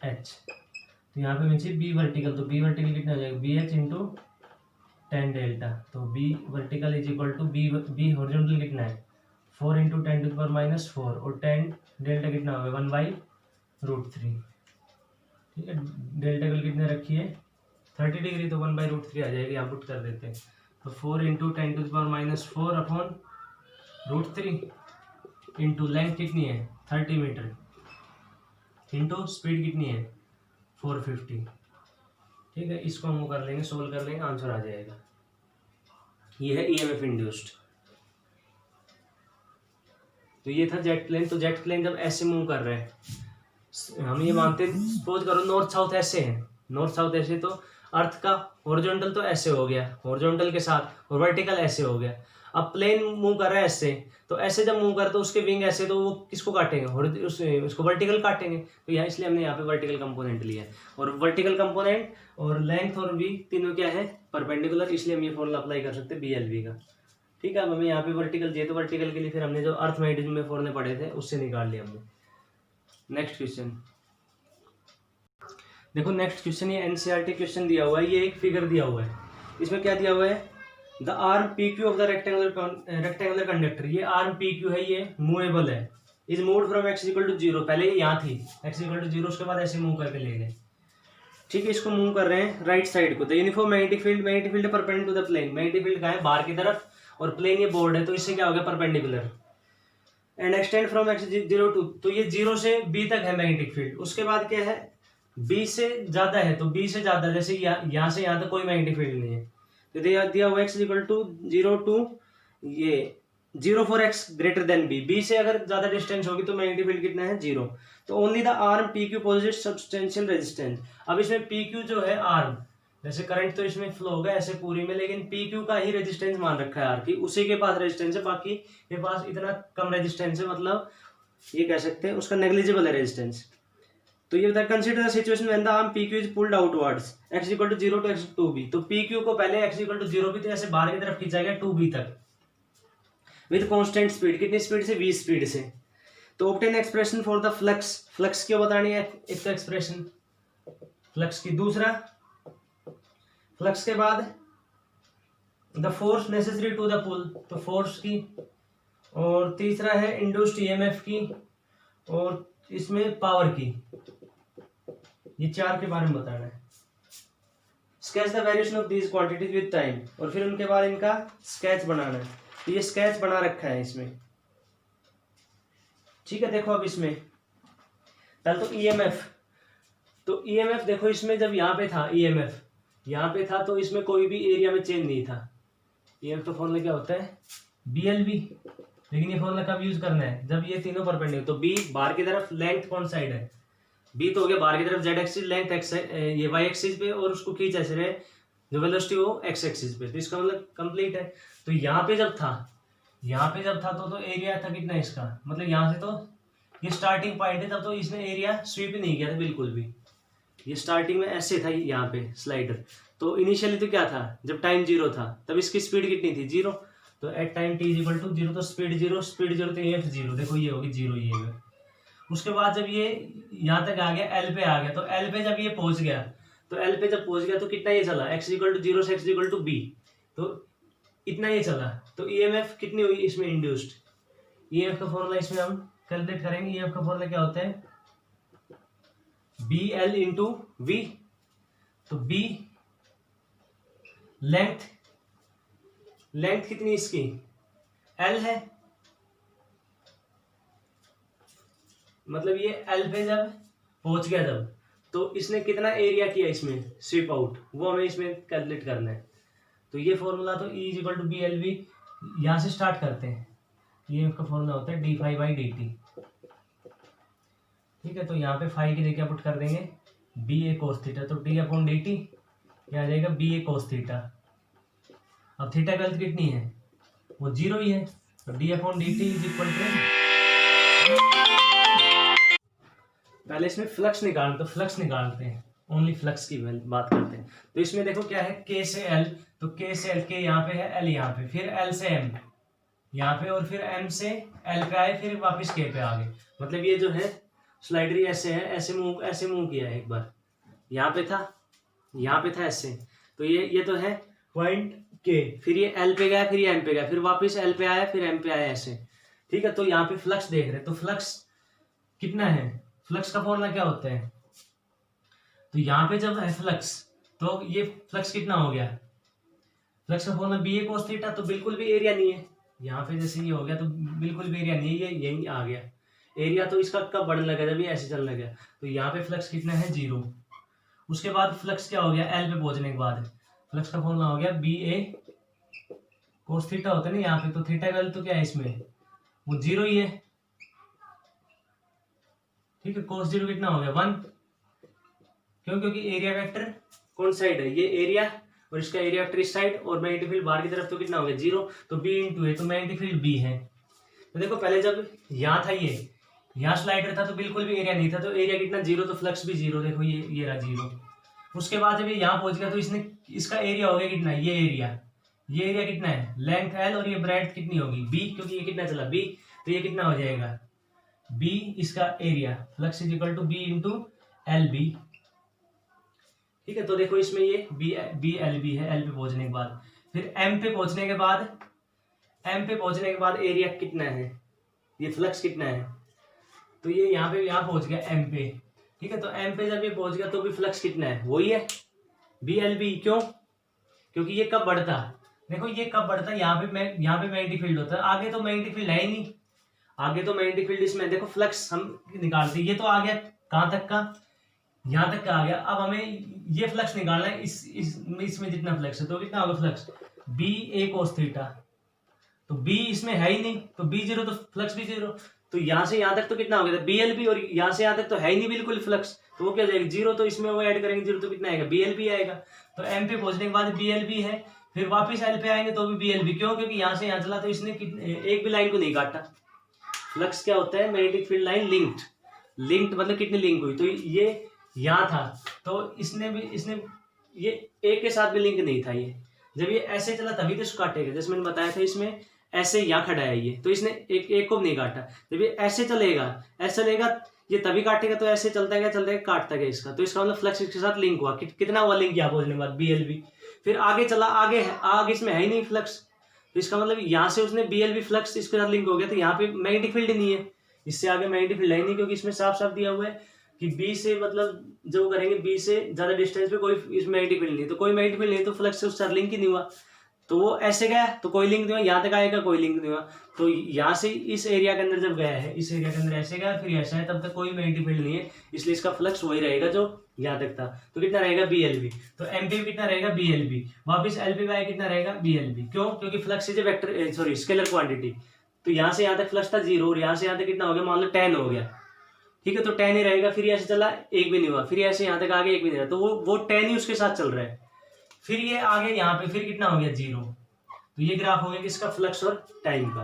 H, तो यहाँ पे मीन्स बी वर्टिकल, तो बी वर्टिकल कितना हो जाएगा, B H into tan delta, तो B vertical is equal to B horizontal कितना है 4 इंटू 10⁻⁻⁴, और tan डेल्टा कितना होगा 1/√3, ठीक है, डेल्टा कैल कितने रखी है 30 डिग्री, तो 1/√3 आ जाएगी, यहाँ पुट कर देते हैं, तो 4 इंटू 10⁻⁻⁴ अपॉन √3 इंटू लेंथ कितनी है 30 मीटर इंटू स्पीड कितनी है 450, ठीक है, इसको हम कर लेंगे, सोल्व कर लेंगे, आंसर आ जाएगा। ये है EMF इंड्यूस्ड। तो ये था जेट प्लेन, तो जेट प्लेन जब ऐसे मूव कर रहे हैं, हम ये मानते हैं, सपोज करो नॉर्थ साउथ ऐसे है, नॉर्थ साउथ ऐसे, तो अर्थ का हॉरिजॉन्टल तो ऐसे हो गया, हॉरिजॉन्टल के साथ, और वर्टिकल ऐसे हो गया। अब प्लेन मूव कर रहा है ऐसे, तो ऐसे जब मूव करते तो उसके विंग ऐसे, तो वो किसको काटेंगे, उसको वर्टिकल काटेंगे, तो यहाँ इसलिए हमने यहाँ पे वर्टिकल कंपोनेंट लिया है, और वर्टिकल कंपोनेंट और लेंथ और वी तीनों क्या है परपेंडिकुलर, इसलिए हम ये फॉर्मूला अप्लाई कर सकते हैं BLV का, ठीक है। अब हमें यहाँ पे वर्टिकल चाहिए, तो वर्टिकल के लिए फिर हमने जो अर्थ मैग्नेटिज्म में फॉर्मूले पढ़े थे उससे निकाल लिया हमने। नेक्स्ट क्वेश्चन देखो, नेक्स्ट क्वेश्चन ये NCERT क्वेश्चन दिया हुआ है, ये एक फिगर दिया हुआ है, इसमें क्या दिया हुआ है, the arm PQ of the rectangular conductor, ये आर्म PQ है, ये मूवेबल है, is moved from x equal to 0, पहले ये यहाँ थी x इक्वल टू 0, उसके बाद ऐसे मूव करके ले गए, ठीक है, इसको मूव कर रहे हैं राइट साइड को, the uniform magnetic field perpendicular to the plane, magnetic field कहाँ है बाहर की तरफ, और प्लेन ये बोर्ड है, तो इससे क्या हो गया perpendicular, and extend from x 0 to, तो ये 0 से b तक है मैग्नेटिक फील्ड, उसके बाद क्या है b से ज्यादा है, तो b से ज्यादा, जैसे यहाँ से यहाँ तक कोई मैग्नेटिक फील्ड नहीं है, तो दिया हुआ x इक्वल टू 0 टू ये 0 for x greater than b से अगर ज्यादा डिस्टेंस होगी तो मैग्नेटिक फील्ड कितना है 0। तो only the arm PQ possess substantial resistance. अब इसमें PQ जो है आर्म, जैसे करंट तो इसमें फ्लो होगा ऐसे पूरी में, लेकिन PQ का ही रेजिस्टेंस मान रखा है R की, उसी के पास रेजिस्टेंस है, बाकी के पास इतना कम रेजिस्टेंस है, मतलब ये कह सकते हैं उसका नेग्लिजिबल है रेजिस्टेंस। तो ये बताया consider the situation when the arm PQ is pulled outwards x equal to 0 to x to b। तो PQ को पहले x इक्वल टू 0 भी तो ऐसे बाहर की तरफ खींचा गया 2b तक विद कांस्टेंट स्पीड, कितनी स्पीड से v स्पीड से। तो obtain expression for the flux, flux क्यों बतानी है एक तो एक्सप्रेशन फ्लक्स की, दूसरा फ्लक्स के बाद the force necessary to the pull, तो फोर्स की, और तीसरा है इंड्यूस्ड ईएमएफ की, और इसमें पावर की। ये चार के बारे में बताना है। Sketch the variation of these quantities with time, और फिर उनके बाद इनका स्केच बनाना है। तो ये स्केच बना रखा है इसमें, ठीक है। देखो अब इसमें पहले तो ईएमएफ, तो ईएमएफ देखो इसमें जब यहाँ पे था ईएमएफ यहाँ पे था तो इसमें कोई भी एरिया में चेंज नहीं था। ईएमएफ तो फॉर्मूला क्या होता है BLB, लेकिन ये फॉर्मूला कब यूज करना है जब ये तीनों परपेंडिकुलर। तो B बाहर की तरफ, लेंथ कौन साइड है B तो हो गया बाहर की तरफ z एक्सिस, लेंथ x ये y एक्सिस पे, और उसको खींच ऐसे रहे जो वेलोसिटी वो x एक्सिस पे, तो इसका मतलब कंप्लीट है। तो यहाँ पे जब था तो एरिया था कितना इसका, मतलब यहाँ से तो ये स्टार्टिंग पॉइंट है, तब तो इसने एरिया स्वीप नहीं किया था बिल्कुल भी। ये स्टार्टिंग में ऐसे था यहाँ पे स्लाइडर, तो इनिशियली तो क्या था जब टाइम 0 था तब इसकी स्पीड कितनी थी 0। तो at time t equal to 0 तो स्पीड 0 तो EF 0, देखो ये होगी 0 ये। उसके बाद जब ये यहाँ तक आ गया L पे आ गया, तो L पे जब ये पहुंच गया तो कितना ये चला x इक्वल टू 0 से x इक्वल टू b, तो इतना ये चला। तो EMF कितनी हुई इसमें इंड्यूस्ड, EMF का फॉर्मूला इसमें हम कैलकुलेट करेंगे। EMF का फॉर्मूला क्या होता है BL इंटू V। तो B लेंथ कितनी इसकी L है, मतलब ये L पे जब पहुंच गया जब, तो इसने कितना एरिया किया इसमें स्वीप आउट, वो हमें इसमें कैलकुलेट करना है। तो ये फॉर्मूला तो E is equal to BLV, यहाँ से स्टार्ट करते हैं। ये इसका फॉर्मूला होता है d∅dt, ठीक है। तो यहाँ पे फाई की जगह पुट कर देंगे BA cos थीटा, तो d/dt क्या आ जाएगा BA cos थीटा। अब थीटा गलत कितनी है वो 0 ही है, तो d/dt इज इक्वल टू, पहले इसमें फ्लक्स निकालते, तो फ्लक्स निकालते हैं, ओनली फ्लक्स की बात करते हैं। तो इसमें देखो क्या है K से L, तो K से L, K यहाँ पे है, L यहाँ पे, फिर L से M यहाँ पे, और फिर M से L पे आए, फिर वापस K पे आ गए। मतलब ये जो है स्लाइडर ऐसे है, ऐसे मूव किया है, एक बार यहाँ पे था ऐसे, तो ये तो है पॉइंट K, फिर ये L पे गया, फिर ये M पे गया, फिर वापस L पे आया, फिर M पे आया ऐसे, ठीक है। तो यहाँ पे फ्लक्स देख रहे हैं, तो फ्लक्स कितना है, फ्लक्स का फॉर्मूला क्या होता है, तो यहाँ पे जब है फ्लक्स, तो ये फ्लक्स कितना हो गया, फ्लक्स का फॉर्मूला BA cos थीटा, तो बिल्कुल भी एरिया नहीं है यहाँ पे, जैसे ये हो गया तो बिल्कुल भी एरिया नहीं है, ये यही आ गया एरिया। तो इसका कब बढ़ने लगा जब ये ऐसे चलने लगा, तो यहाँ पे फ्लक्स कितना है 0। उसके बाद फ्लक्स क्या हो गया L पे पहुंचने के बाद, फ्लक्स का फॉर्मूला हो गया BA cos थीटा होता है ना यहाँ पे, तो थीटा का तो क्या है इसमें वो 0 ही है, ठीक है। cos 0 कितना हो गया 1, क्यों, क्योंकि एरिया वेक्टर कौन साइड है, ये एरिया, और इसका एरिया वेक्टर इस साइड, और मैग्नेटिक फील्ड बाहर की तरफ, तो कितना हो गया 0, तो B इंटू है, तो मैग्नेटिक फील्ड B है। तो देखो पहले जब यहाँ था, ये यहाँ स्लाइडर था तो बिल्कुल भी एरिया नहीं था, तो एरिया कितना 0, तो फ्लक्स भी 0, देखो ये रहा 0। उसके बाद जब ये यहाँ पहुंच गया तो इसने इसका एरिया हो गया कितना, ये एरिया कितना है लेंथ L, और ये ब्रेड्थ कितनी होगी B, क्योंकि ये कितना चला B, तो ये कितना हो जाएगा B इसका area, flux is equal to B into LB, ठीक है। तो देखो इसमें ये BLB है L पे पहुंचने के बाद, फिर M पे पहुंचने के बाद एरिया कितना है, ये फ्लक्स कितना है, तो ये यहाँ पहुंच गया M पे, ठीक है। तो M पे जब ये पहुंच गया तो भी फ्लक्स कितना है वही है BLB, क्यों, क्योंकि ये कब बढ़ता, देखो ये कब बढ़ता है, यहाँ पे मैग्नेटिक फील्ड होता है, आगे तो मैग्नेटिक फील्ड है ही नहीं, आगे तो मैग्नेटिक फील्ड इसमें, देखो फ्लक्स हम निकालते, ये तो आ गया कहाँ तक का यहाँ तक क्या आ गया। अब हमें ये फ्लक्स निकालना है, इसमें जितना फ्लक्स है, तो कितना होगा फ्लक्स, बी ए कोस थीटा। तो बी इसमें है ही नहीं, तो बी जीरो, तो फ्लक्स भी जीरो। तो यहाँ से यहाँ तक तो कितना हो गया, बी एल बी, और यहाँ से यहाँ तक तो है ही नहीं बिल्कुल फ्लक्स, तो वो क्या जाएगा जीरो। तो इसमें वो ऐड करेंगे जीरो, तो कितना आएगा, बी एल बी आएगा। तो एम पे पहुंचने के बाद बी एल बी है, फिर वापस एल पे आएंगे तो भी बी एल बी। क्यों, क्योंकि यहाँ से यहाँ चला तो इसने एक भी लाइन को नहीं काटा। फ्लक्स क्या होता है, मैग्नेटिक फील्ड लाइन लिंक्ड मतलब कितनी लिंक हुई। तो ये यहाँ था, तो इसने ये एक के साथ भी लिंक नहीं था। ये जब ये ऐसे चला तभी तो इसको काटेगा, जैसे मैंने बताया था इसमें ऐसे यहाँ खड़ा है ये, तो इसने एक को भी नहीं काटा। जब ये ऐसे चलेगा ये तभी काटेगा, तो ऐसे चलता गया काटता गया इसका, तो इसका मतलब फ्लक्स इसके साथ लिंक हुआ। कितना हुआ लिंक यहाँ पहुंचने के बाद, बी एल बी। फिर आगे चला, आगे इसमें है ही नहीं फ्लक्स, तो इसका मतलब यहाँ से उसने बी एल बी फ्लक्स इसके साथ लिंक हो गया, तो यहाँ पे मैग्नेटिक फील्ड नहीं है, इससे आगे मैग्नेटिक फील्ड है नहीं, क्योंकि इसमें साफ साफ दिया हुआ है कि बी से मतलब जो करेंगे बी से ज्यादा डिस्टेंस पे कोई इसमें मैग्नेटिक फील्ड नहीं, तो कोई मैग्नेटिक फील्ड नहीं, तो फ्लक्स से उसका लिंक ही नहीं हुआ। तो वो ऐसे गया तो कोई लिंक नहीं हुआ, यहाँ तक आएगा कोई लिंक नहीं हुआ। तो यहाँ से इस एरिया के अंदर जब गया है, इस एरिया के अंदर ऐसे गया फिर ऐसा है, तब तक कोई मैग्नेटिक फील्ड नहीं है, इसलिए इसका फ्लक्स वही रहेगा जो यहाँ तक था। तो कितना रहेगा, बी एल बी। तो एम पी कितना रहेगा, बी एल बी। वापिस एल पी बाय कितना रहेगा, बी एल बी। क्यों, क्योंकि flux is vector sorry scalar quantity. तो यहाँ से यहाँ तक फ्लक्स था जीरो, और यहाँ से यहाँ तक कितना हो गया, मान लो 10 हो गया, ठीक है, तो 10 ही रहेगा। फिर ऐसे चला एक भी नहीं हुआ, फिर ऐसे यहाँ तक आगे एक भी नहीं रहा, तो वो 10 ही उसके साथ चल रहा है। फिर ये आगे यहाँ पे फिर कितना हो गया, जीरो। तो ये ग्राफ हो गया किसका, फ्लक्स और टाइम का।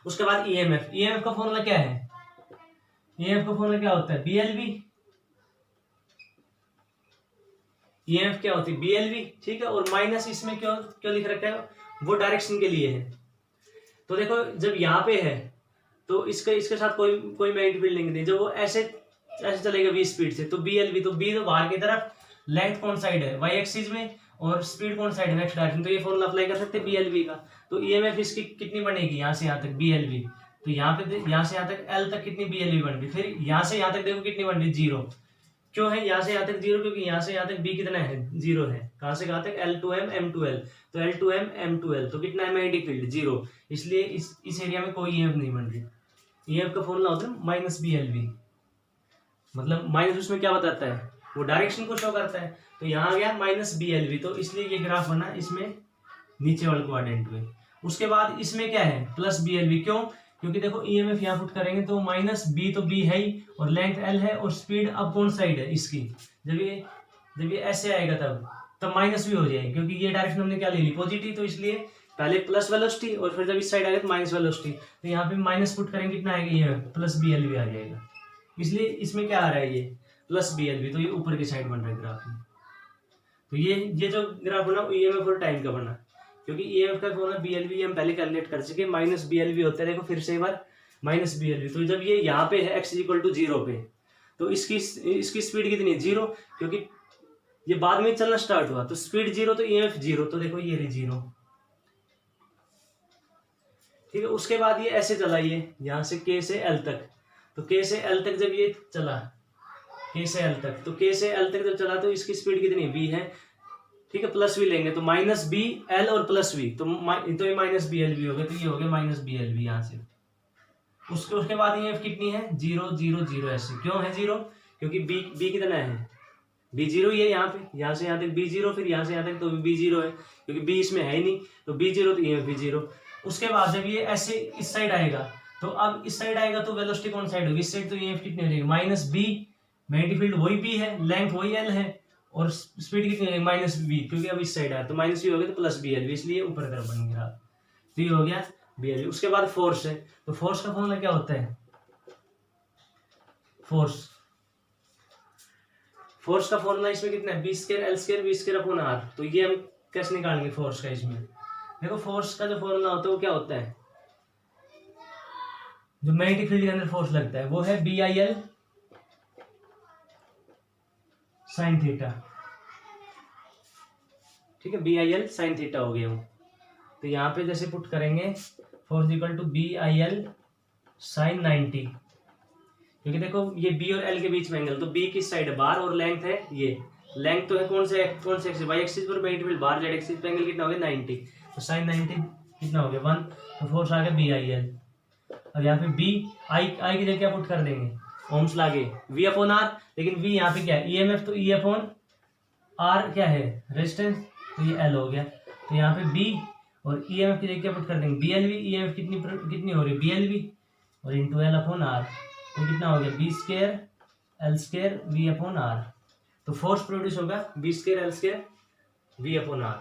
उसके बाद ईएमएफ, ईएमएफ का फॉर्मूला क्या है, ईएमएफ का फॉर्मूला क्या होता है, बीएलवी। ईएमएफ क्या होती है, बीएलवी, ठीक है। और माइनस इसमें क्यों क्यों लिख रखा है, वो डायरेक्शन के लिए है। तो देखो जब यहाँ पे है तो इसके साथ कोई मैग्नेटिक फील्ड लिंक नहीं, जब वो ऐसे चलेगा v स्पीड से, तो बीएलवी, तो बी तो बाहर की तरफ, लेंथ कौन साइड है, वाई एक्सिस में, और स्पीड कौन साइड है, एक्स डायरेक्शन। तो ये फॉर्मूला अप्लाई कर सकते हैं बीएलवी का। तो ईएमएफ इसकी कितनी बनेगी, यहाँ से यहाँ तक बीएलवी, तो यहाँ पे यहाँ से यहाँ तक एल तक कितनी बीएलवी बन गई। फिर यहाँ से यहाँ तक देखो कितनी बन गई, जीरो। क्यों है यहाँ से यहाँ तक जीरो, क्योंकि यहाँ से यहाँ तक बी कितना है, जीरो है। कहाँ से कहाँ तक, L to M M to L, तो L to M M to L, तो कितना है मैग्नेटिक फील्ड, जीरो। इसलिए इस एरिया में कोई ईएमएफ नहीं बन रही। ईएमएफ का फॉर्मूला होता है माइनस बीएलवी, मतलब माइनस उसमें क्या बताता है, वो डायरेक्शन को शो करता है। तो यहाँ आ गया माइनस बीएलवी, तो इसलिए ये ग्राफ बना इसमें नीचे वाले क्वाड्रेंट में। उसके बाद इसमें क्या है, प्लस बीएलवी। क्यों, क्योंकि देखो ईएमएफ यहाँ पुट करेंगे तो माइनस बी, तो बी है ही, और लेंथ एल है, और स्पीड अब कौन साइड है इसकी, जब ये ऐसे आएगा तब माइनस भी हो जाएगी, क्योंकि ये डायरेक्शन हमने क्या ले ली, पॉजिटिव। तो इसलिए पहले प्लस वेलोसिटी, और फिर जब इस साइड आएगा तो माइनस वेलोसिटी, तो यहाँ पे माइनस पुट करेंगे कितना आएगा, ये प्लस बीएलवी आ जाएगा। इसलिए इसमें क्या आ रहा है, ये प्लस बीएलवी, तो ये ऊपर की साइड बन रहा है ग्राफ में। तो ये जो ग्राफ बना ईएमएफ और टाइम का बना, क्योंकि ईएमएफ का फॉर्मूला बीएलवी हम पहले कैलकुलेट कर चुके, माइनस बीएलवी होता है। देखो फिर से एक बार माइनस बीएलवी, तो जब ये यहाँ पे है x इक्वल टू जीरो पे, तो इसकी स्पीड कितनी है, जीरो, क्योंकि ये बाद में चलना स्टार्ट हुआ, तो स्पीड जीरो, तो ईएमएफ जीरो। तो देखो ये रही जीरो, ठीक है। उसके बाद ये ऐसे चला, ये यहाँ से के से एल तक, तो के से एल तक जब ये चला, के से एल तक, तो के से एल तक जब चला तो इसकी स्पीड कितनी वी है, ठीक है, प्लस वी लेंगे, तो माइनस बी एल और प्लस वी, तो ये माइनस बी एल वी हो गया, तो ये हो गया माइनस बी एल वी यहाँ से। उसके बाद ये कितनी है, जीरो जीरो जीरो, ऐसे क्यों है जीरो, क्योंकि बी कितना है, बी जीरो ही है यहाँ पे, यहाँ से यहाँ तक बी जीरो, फिर यहाँ से यहाँ तक तो बी जीरो है, क्योंकि बी इसमें है ही नहीं, तो बी जीरो, तो ये बी जीरो। उसके बाद जब ये ऐसे इस साइड आएगा, तो अब इस साइड आएगा तो वेलोसिटी कौन साइड होगी, इस साइड, तो ये कितनी हो जाएगी, माइनस बी, मैग्नेटिक फील्ड वही बी है, लेंथ वही एल है, और स्पीड कितनी हो माइनस बी, क्योंकि अब इस साइड आया तो माइनस बी हो गया, तो प्लस बी एल बी, इसलिए ऊपर तरफ बन गया, तो ये हो गया बी एल बी। उसके बाद फोर्स है, तो फोर्स का फॉर्मूला क्या होता है, फोर्स का फॉर्मूला इसमें कितना है, B square L square B square upon R. तो ये हम कैसे निकालेंगे फोर्स का, इसमें देखो फोर्स का जो फॉर्मूला होता है वो क्या होता है, जो मैग्नेटिक फील्ड के अंदर फोर्स लगता है वो है B I L sine theta, ठीक है, B I L sine theta हो गया। तो यहाँ पे जैसे पुट करेंगे force equal to B I L sine 90, क्योंकि देखो ये बी और एल के बीच में एंगल, तो बी किस साइड है, बाहर, और लेंथ है ये, लेंथ तो है कौन से एक्सिस, वाई एक्सिस पर, मैग्नेटिक फील्ड बाहर, जेड एक्सिस पे एंगल कितना हो गया 90, तो साइन 90 कितना हो गया 1, तो फोर्स आ गया बी आई एल। और यहाँ पे बी आई की जगह क्या पुट कर देंगे, ओम्स लागे V अपॉन R, लेकिन V यहाँ पे क्या है EMF, तो E अपॉन R क्या है रेजिस्टेंस, तो ये L हो गया। तो यहाँ पे B और EMF की जगह क्या पुट कर देंगे BLV, EMF कितनी हो रही है BLV और इंटू L अपॉन R, तो कितना हो गया B square L square V upon R। तो फोर्स प्रोड्यूस होगा B square L square V upon R,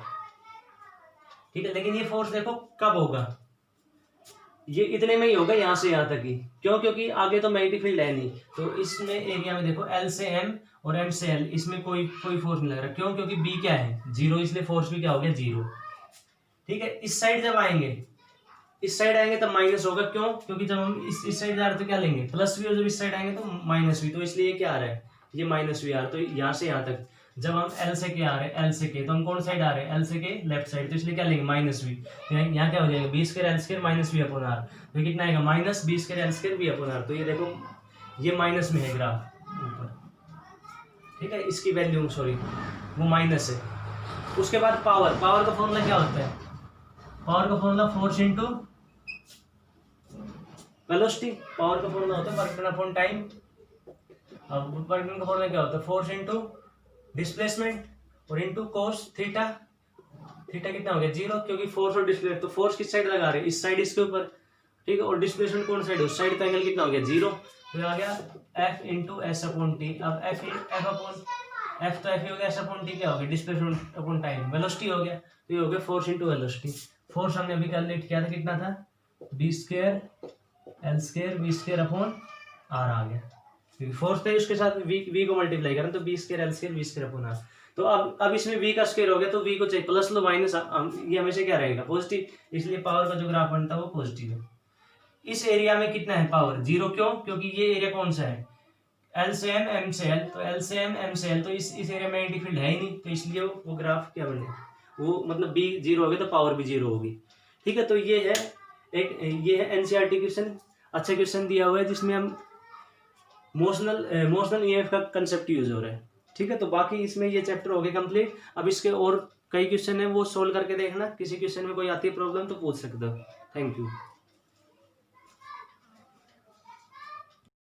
ठीक है। लेकिन ये फोर्स देखो कब होगा, ये इतने में ही होगा यहाँ से यहाँ तक ही, क्यों, क्योंकि आगे तो मैग्नेटिक फील्ड है नहीं। तो इसमें एरिया में देखो L से M और M से L, इसमें कोई फोर्स नहीं लग रहा, क्यों, क्योंकि B क्या है 0, इसलिए फोर्स भी क्या हो गया 0, ठीक है। इस साइड जब आएंगे, इस साइड आएंगे तब माइनस होगा, क्यों, क्योंकि जब हम इस साइड जा रहे तो क्या लेंगे प्लस V, और जब इस साइड आएंगे तो माइनस V, तो इसलिए ये क्या आ रहा है ये माइनस V आ रहा है। तो यहाँ से यहाँ तक जब हम L से के आ रहे हैं, L से के, तो हम कौन साइड आ रहे हैं L से के लेफ्ट साइड, तो इसलिए क्या लेंगे माइनस V। तो यहाँ क्या हो जाएगा B square L square minus V upon R, तो कितना आएगा minus B square L square V upon R। तो ये देखो ये माइनस में है ग्राफ ऊपर, ठीक है, इसकी वैल्यू सॉरी वो माइनस है। उसके बाद पावर का फॉर्मूला क्या होता है, पावर का formula force into velocity, power का फॉर्मूला होता है वर्क डन अपॉन टाइम। अब वर्क डन का फॉर्मूला क्या होता है फोर्स इंटू डिस्प्लेसमेंट और इंटू कोस थीटा, थीटा कितना हो गया 0, क्योंकि फोर्स और डिस्प्लेसमेंट, तो फोर्स किस साइड लगा रहे हैं इस साइड इसके ऊपर, ठीक है, और डिस्प्लेसमेंट कौन साइड उस साइड, तो एंगल कितना हो गया 0, तो आ गया F into S upon T. अब F अपॉन F तो F ही हो गया, एस अपॉन टी क्या हो गया डिस्प्लेसमेंट अपॉन टाइम, वेलोसिटी हो गया, तो ये हो गया फोर्स इंटू वेलोसिटी। फोर्स हमने अभी कैलकुलेट किया था कितना था B square L square V square upon R आ गया, क्योंकि फोर्स थे उसके साथ v को मल्टीप्लाई करें तो B square L square V square upon R। तो अब इसमें v का स्क्वायर हो गया, तो v को चाहिए प्लस लो माइनस, ये हमेशा क्या रहेगा पॉजिटिव, इसलिए पावर का जो ग्राफ बनता है वो पॉजिटिव है। इस एरिया में कितना है पावर 0, क्यों, क्योंकि ये एरिया कौन सा है L से M M से L, तो L से M M से L, तो इस एरिया में मैग्नेटिक फील्ड है ही नहीं, तो इसलिए वो ग्राफ क्या बने, वो मतलब B 0 हो गया तो पावर भी 0 होगी, ठीक है। तो ये है ये है NCERT क्वेश्चन, अच्छा क्वेश्चन दिया हुआ है जिसमें हम मोशनल EMF का कंसेप्ट यूज हो रहा है, ठीक है। तो बाकी इसमें ये चैप्टर हो गया कंप्लीट। अब इसके और कई क्वेश्चन है वो सोल्व करके देखना, किसी क्वेश्चन में कोई आती है प्रॉब्लम तो पूछ सकते हो। Thank you.